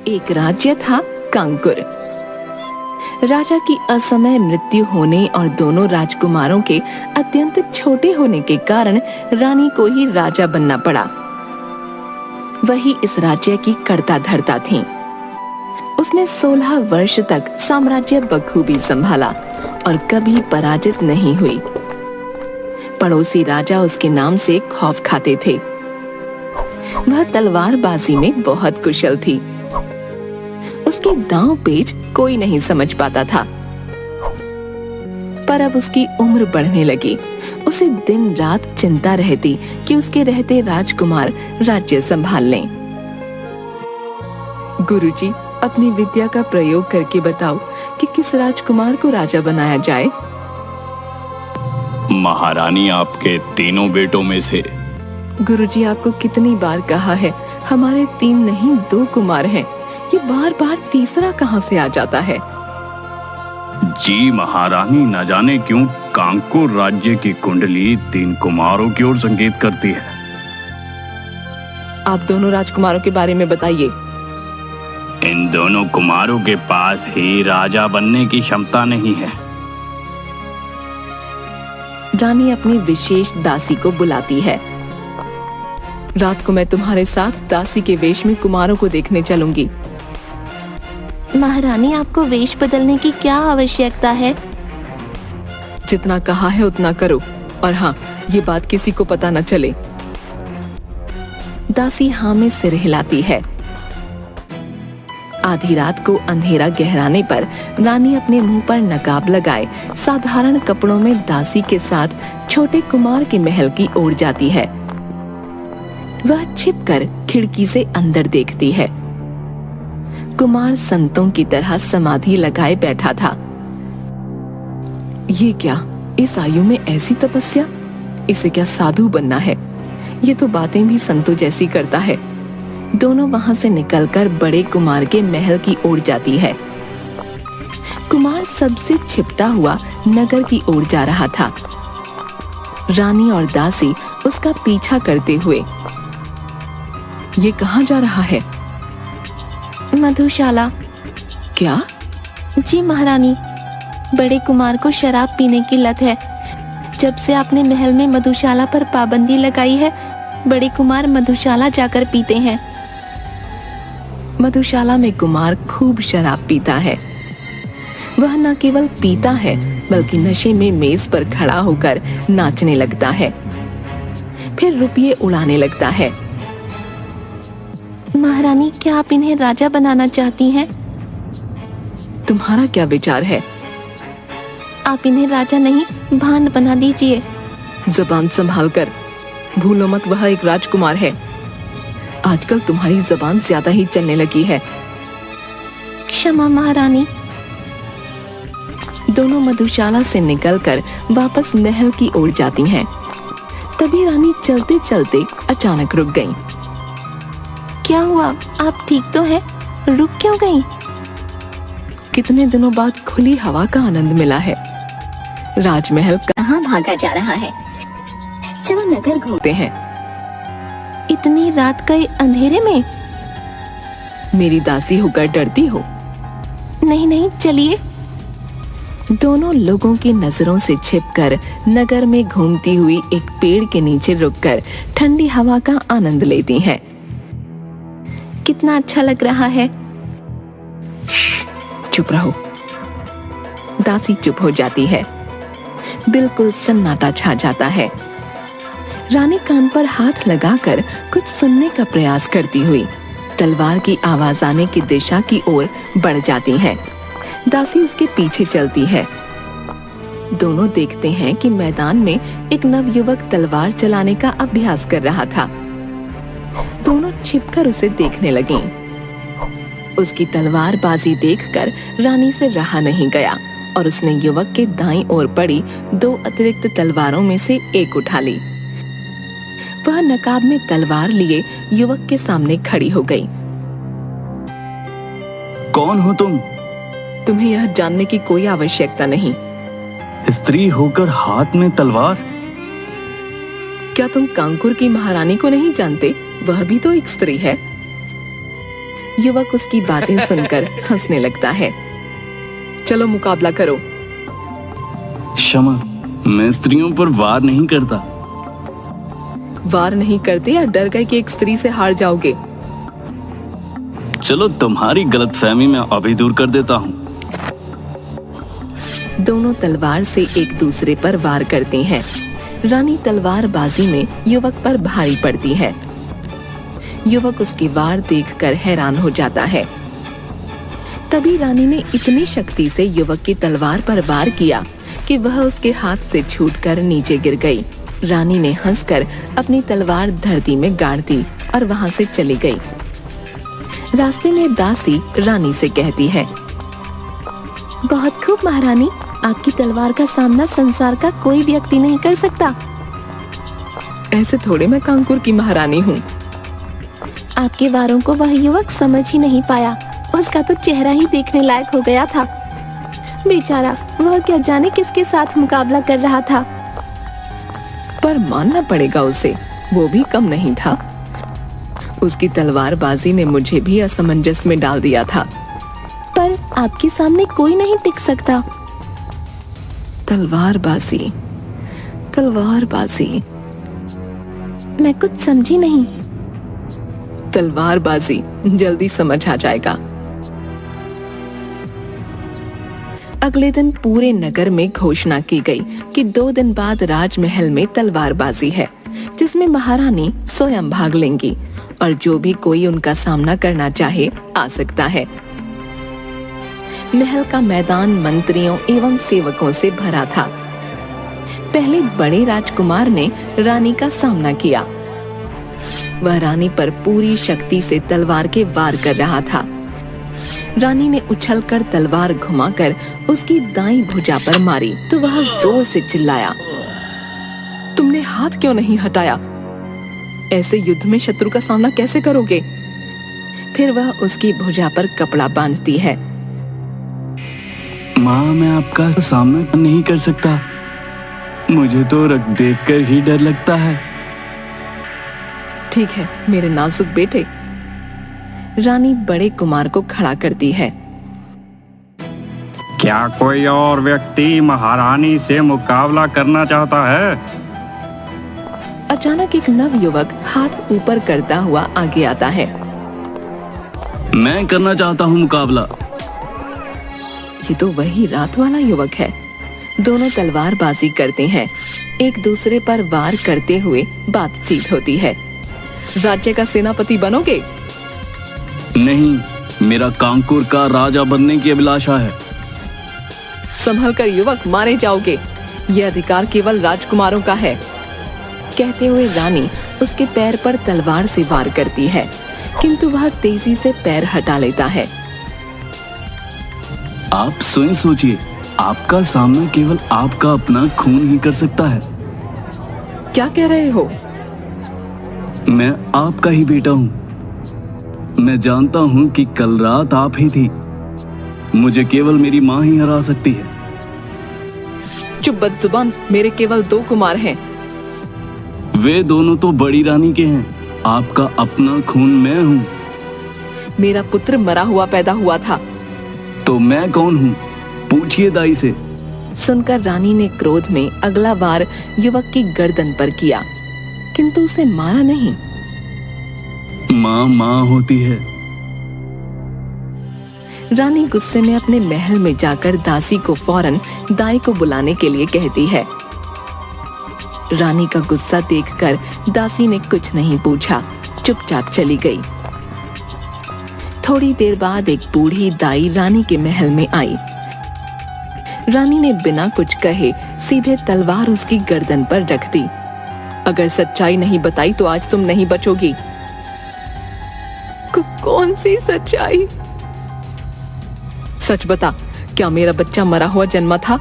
एक राज्य था कांकुर। राजा की असमय मृत्यु होने और दोनों राजकुमारों के अत्यंत छोटे होने के कारण रानी को ही राजा बनना पड़ा। वही इस राज्य की कर्ता धर्ता थी। उसने 16 वर्ष तक साम्राज्य बखूबी संभाला और कभी पराजित नहीं हुई। पड़ोसी राजा उसके नाम से खौफ खाते थे। वह तलवारबाजी में बहुत कुशल थी। उसके दांव पेच कोई नहीं समझ पाता था। पर अब उसकी उम्र बढ़ने लगी। उसे दिन रात चिंता रहती कि उसके रहते राजकुमार राज्य संभाल लें। गुरुजी, अपनी विद्या का प्रयोग करके बताओ कि किस राजकुमार को राजा बनाया जाए। महारानी, आपके तीनों बेटों में से। गुरुजी, आपको कितनी बार कहा है, हमारे 3 नहीं 2 कुमार हैं। ये बार बार तीसरा कहाँ से आ जाता है? जी महारानी, न जाने क्यों कांकुर राज्य की कुंडली 3 कुमारों की ओर संकेत करती है। आप दोनों राजकुमारों के बारे में बताइए। इन दोनों कुमारों के पास ही राजा बनने की क्षमता नहीं है। रानी अपनी विशेष दासी को बुलाती है। रात को मैं तुम्हारे साथ दासी के वेश में कुमारों को देखने चलूंगी। महारानी, आपको वेश बदलने की क्या आवश्यकता है? जितना कहा है उतना करो, और हाँ, ये बात किसी को पता न चले। दासी हाँ में सिर हिलाती है। आधी रात को अंधेरा गहराने पर रानी अपने मुंह पर नकाब लगाए साधारण कपड़ों में दासी के साथ छोटे कुमार के महल की ओर जाती है। वह छिपकर खिड़की से अंदर देखती है। कुमार संतों की तरह समाधि लगाए बैठा था। ये क्या, इस आयु में ऐसी तपस्या? इसे क्या साधु बनना है? ये तो बातें भी संतों जैसी करता है। दोनों वहां से निकलकर बड़े कुमार के महल की ओर जाती है। कुमार सबसे छिपटा हुआ नगर की ओर जा रहा था। रानी और दासी उसका पीछा करते हुए। ये कहाँ जा रहा है? मधुशाला। क्या? जी महारानी, बड़े कुमार को शराब पीने की लत है। जब से आपने महल में मधुशाला पर पाबंदी लगाई है, बड़े कुमार मधुशाला जाकर पीते हैं। मधुशाला में कुमार खूब शराब पीता है। वह न केवल पीता है बल्कि नशे में मेज पर खड़ा होकर नाचने लगता है, फिर रुपये उड़ाने लगता है। महारानी, क्या आप इन्हें राजा बनाना चाहती हैं? तुम्हारा क्या विचार है? आप इन्हें राजा नहीं, भांड बना दीजिए। जबान संभाल कर, भूलो मत वह एक राजकुमार है। आजकल तुम्हारी जबान ज्यादा ही चलने लगी है। क्षमा महारानी। दोनों मधुशाला से निकलकर वापस महल की ओर जाती हैं। तभी रानी चलते चलते अचानक रुक गईं। क्या हुआ? आप ठीक तो हैं? रुक क्यों गईं? कितने दिनों बाद खुली हवा का आनंद मिला है। राजमहल कहाँ भागा जा रहा है? चलो नगर घूमते हैं। इतनी रात के अंधेरे में? मेरी दासी होकर डरती हो? नहीं नहीं, चलिए। दोनों लोगों की नजरों से छिपकर नगर में घूमती हुई एक पेड़ के नीचे रुककर ठंडी हवा का आनंद लेती हैं। कितना अच्छा लग रहा है। चुप रहो। दासी चुप हो जाती है। बिल्कुल सन्नाटा छा जाता है। रानी कान पर हाथ लगाकर कुछ सुनने का प्रयास करती हुई तलवार की आवाज आने की दिशा की ओर बढ़ जाती है। दासी उसके पीछे चलती है। दोनों देखते हैं कि मैदान में एक नवयुवक तलवार चलाने का अभ्यास कर रहा था। दोनों छिपकर उसे देखने लगीं। उसकी तलवारबाजी देखकर रानी से रहा नहीं गया और उसने युवक के दाईं ओर पड़ी 2 अतिरिक्त तलवारों में से एक उठा ली। वह नकाब में तलवार लिए युवक के सामने खड़ी हो गई। कौन हो तुम? तुम्हें यह जानने की कोई आवश्यकता नहीं। स्त्री होकर हाथ में तलवार? क्या तुम कांकुर की महारानी को नहीं जानते? वह भी तो एक स्त्री है। युवक उसकी बातें सुनकर हंसने लगता है। चलो मुकाबला करो। क्षमा, मैं स्त्रियों पर वार नहीं करता। वार नहीं करते या डर गए कि एक स्त्री से हार जाओगे? चलो तुम्हारी गलतफहमी मैं अभी दूर कर देता हूँ। दोनों तलवार से एक दूसरे पर वार करते हैं। रानी तलवारबाजी में युवक पर भारी पड़ती है। युवक उसकी वार देखकर हैरान हो जाता है। तभी रानी ने इतनी शक्ति से युवक की तलवार पर वार किया कि वह उसके हाथ से छूटकर नीचे गिर गई। रानी ने हंसकर अपनी तलवार धरती में गाड़ दी और वहां से चली गई। रास्ते में दासी रानी से कहती है, बहुत खूब महारानी, आपकी तलवार का सामना संसार का कोई व्यक्ति नहीं कर सकता। ऐसे थोड़े मैं कांकुर की महारानी हूँ। आपके वारों को वह युवक समझ ही नहीं पाया। उसका तो चेहरा ही देखने लायक हो गया था। बेचारा, वह क्या जाने किसके साथ मुकाबला कर रहा था। पर मानना पड़ेगा उसे, वो भी कम नहीं था। उसकी तलवारबाजी ने मुझे भी असमंजस में डाल दिया था। पर आपके सामने कोई नहीं टिक सकता। तलवारबाजी, तलवारबाजी, मैं कुछ समझी नहीं। तलवारबाजी जल्दी समझ आ जाएगा। अगले दिन पूरे नगर में घोषणा की गई कि 2 दिन बाद राजमहल में तलवारबाजी है, जिसमें महारानी स्वयं भाग लेंगी और जो भी कोई उनका सामना करना चाहे आ सकता है। महल का मैदान मंत्रियों एवं सेवकों से भरा था। पहले बड़े राजकुमार ने रानी का सामना किया। वह रानी पर पूरी शक्ति से तलवार के वार कर रहा था। रानी ने उछलकर तलवार घुमाकर उसकी दाईं भुजा पर मारी तो वह जोर से चिल्लाया, तुमने हाथ क्यों नहीं हटाया? ऐसे युद्ध में शत्रु का सामना कैसे करोगे? फिर वह उसकी भुजा पर कपड़ा बांधती है। माँ, मैं आपका सामना नहीं कर सकता। मुझे तो रक्त देखकर ही डर लगता है। ठीक है मेरे नाजुक बेटे। रानी बड़े कुमार को खड़ा करती है। क्या कोई और व्यक्ति महारानी से मुकाबला करना चाहता है? अचानक एक नव युवक हाथ ऊपर करता हुआ आगे आता है। मैं करना चाहता हूँ मुकाबला। ये तो वही रात वाला युवक है। दोनों तलवारबाजी करते हैं। एक दूसरे पर वार करते हुए बातचीत होती है। राज्य का सेनापति बनोगे? नहीं, मेरा कांकुर का राजा बनने की अभिलाषा है। संभल कर युवक, मारे जाओगे। यह अधिकार केवल राजकुमारों का है। कहते हुए रानी उसके पैर पर तलवार से वार करती है, किंतु वह तेजी से पैर हटा लेता है। आप स्वयं सोचिए, आपका सामना केवल आपका अपना खून ही कर सकता है। क्या कह रहे हो? मैं आपका ही बेटा हूँ। मैं जानता हूँ कि कल रात आप ही थी। मुझे केवल मेरी माँ ही हरा सकती है। चुप बदजुबान, मेरे केवल 2 कुमार हैं। वे दोनों तो बड़ी रानी के हैं। आपका अपना खून मैं हूँ। मेरा पुत्र मरा हुआ पैदा हुआ था। तो मैं कौन हूँ? पूछिए दाई से। सुनकर रानी ने क्रोध में अगला वार युवक की गर्दन पर किया, किंतु उसे मारा नहीं। माँ माँ होती है। रानी गुस्से में अपने महल में जाकर दासी को फौरन दाई को बुलाने के लिए कहती है। रानी का गुस्सा देखकर दासी ने कुछ नहीं पूछा, चुपचाप चली गई। थोड़ी देर बाद एक बूढ़ी दाई रानी के महल में आई। रानी ने बिना कुछ कहे सीधे तलवार उसकी गर्दन पर रख दी। अगर सच्चाई नहीं बताई तो आज तुम नहीं बचोगी। कौन सी सच्चाई? सच बता, क्या मेरा बच्चा मरा हुआ जन्मा था?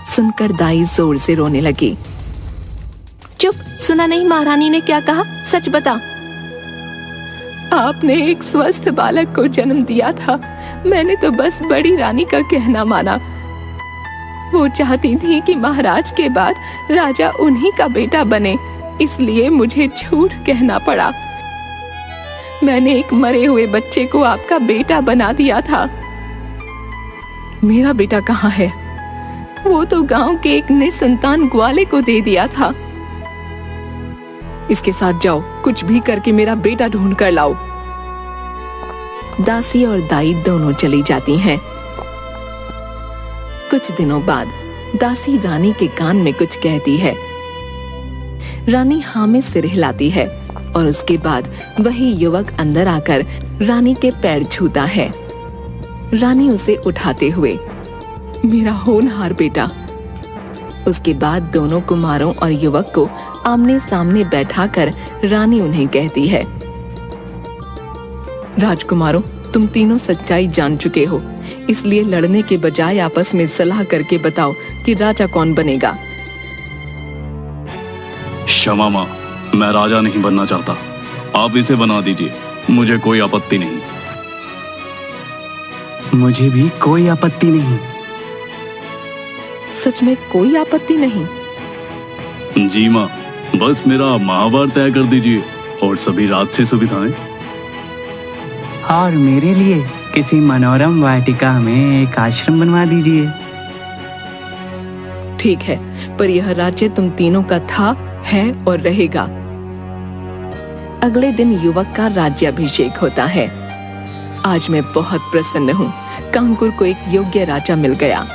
सुनकर दाई जोर से रोने लगी। चुप, सुना नहीं महारानी ने क्या कहा? सच बता। आपने एक स्वस्थ बालक को जन्म दिया था। मैंने तो बस बड़ी रानी का कहना माना। वो चाहती थी कि महाराज के बाद राजा उन्हीं का बेटा बने, इसलिए मुझे झूठ कहना पड़ा। मैंने एक मरे हुए बच्चे को आपका बेटा बना दिया था। मेरा बेटा कहाँ है? वो तो गांव के एक निसंतान ग्वाले को दे दिया था। इसके साथ जाओ, कुछ भी करके मेरा बेटा ढूंढ कर लाओ। दासी और दाई दोनों चली जाती हैं। कुछ दिनों बाद दासी रानी के कान में कुछ कहती है। रानी हाँ में सिर हिलाती है और उसके बाद वही युवक अंदर आकर रानी के पैर छूता है। रानी उसे उठाते हुए, मेरा होनहार बेटा। उसके बाद दोनों कुमारों और युवक को आमने सामने बैठाकर रानी उन्हें कहती है, राजकुमारों, तुम तीनों सच्चाई जान चुके हो, इसलिए लड़ने के बजाय आपस में सलाह करके बताओ कि राजा कौन बनेगा। क्षमा माँ, मैं राजा नहीं बनना चाहता। आप इसे बना दीजिए, मुझे कोई आपत्ति नहीं। मुझे भी कोई आपत्ति नहीं। सच में कोई आपत्ति नहीं? जी माँ, बस मेरा महाभार तय कर दीजिए और सभी राजसी सुविधाएं। और मेरे लिए किसी मनोरम वाटिका में एक आश्रम बनवा दीजिए। ठीक है, पर यह राज्य तुम तीनों का था, है और रहेगा। अगले दिन युवक का राज्याभिषेक होता है। आज मैं बहुत प्रसन्न हूँ, कांकुर को एक योग्य राजा मिल गया।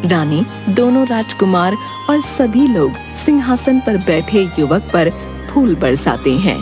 रानी, दोनों राजकुमार और सभी लोग सिंहासन पर बैठे युवक पर फूल बरसाते हैं।